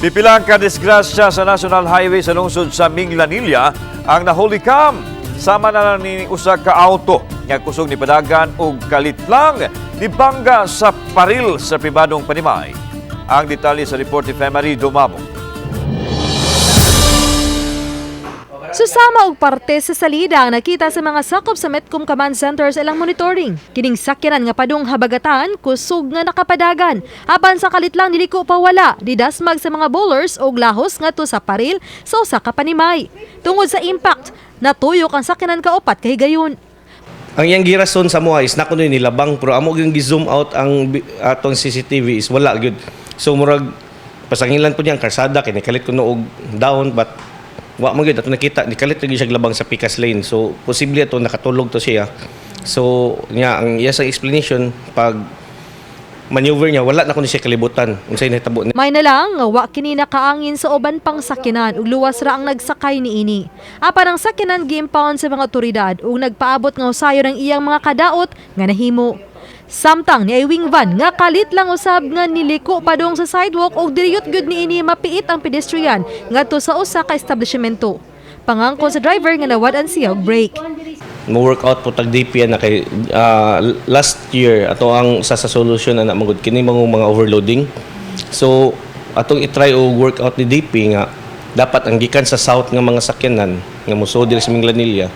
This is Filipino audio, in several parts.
Pipilang kadisgrasya sa National Highway sa lungsod sa Minglanilla ang nahulikam. Sama na ni usa ka auto nga kusog ni padagan og kalit lang ni bangga sa paril sa pribadong Panimay. Ang detalye sa report ni Femari Dumamo. Susama og parte sa salida ang nakita sa mga sakop sa Metcom Command Center sa ilang monitoring. Kining sakyanan nga padung habagatan, kusog nga nakapadagan. Apan sa kalit lang niliko pa wala, didasmag sa mga bowlers og lahos ngadto sa paril sa usa ka Panimay. Tungod sa impact, natuyok ang sakyanan kaupat kay gayon. Ang iyang girason sa mga is nakuno nilabang pero amo gyud gi-zoom out ang atong CCTV is wala gyud. So murag pasangilan po niyang karsada kay nikalit kuno og down but wa mo gyud ato nakita nikalit gyud siya labang sa Picas Lane. So posible ato nakatulog to siya. So nya ang iya sa explanation pag maneuver niya wala na kuno siya kalibutan unsay nahitabo. May na lang nga wa kini nakaangin sa uban pang sakyanan ug luwas ra ang nagsakay niini. Apan ang sakyanan gi-impound sa mga otoridad ug nagpaabot nga usayo ng iyang mga kadaot nga nahimo. Samtang ni wing van nga kalit lang usab nga niliko padung sa sidewalk ug diriyot gyud niini mapiit ang pedestrian ngadto sa usa ka establishmento. Pangangkon sa driver nga nawad-an siya og brake. Mo workout po tag DP na kay last year ato ang sa solution ana magud kini mga overloading. So atong i-try og workout ni DP nga dapat ang gikan sa south nga mga sakyanan nga moso diri sa Minglanilla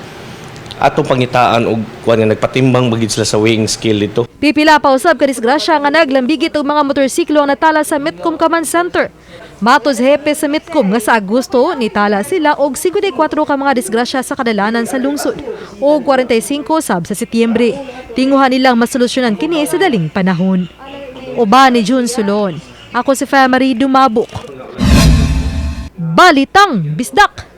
atong pangitaan og kuan nga nagpatimbang bagid sila sa weighing scale dito. Pipila pa usab ka disgrasya nga naglambigit og mga motorsiklo ang natala sa Metcom Command Center. Matos hepe sa Metcom nga sa Agosto nitala sila og 54 ka mga disgrasya sa kadalanan sa lungsod o 45 sab sa Setyembre. Tinguhan nilang masolusyonan kini sa daling panahon. Uban ni June Sulon. Ako si Femari Dumabok. Balitang Bisdak.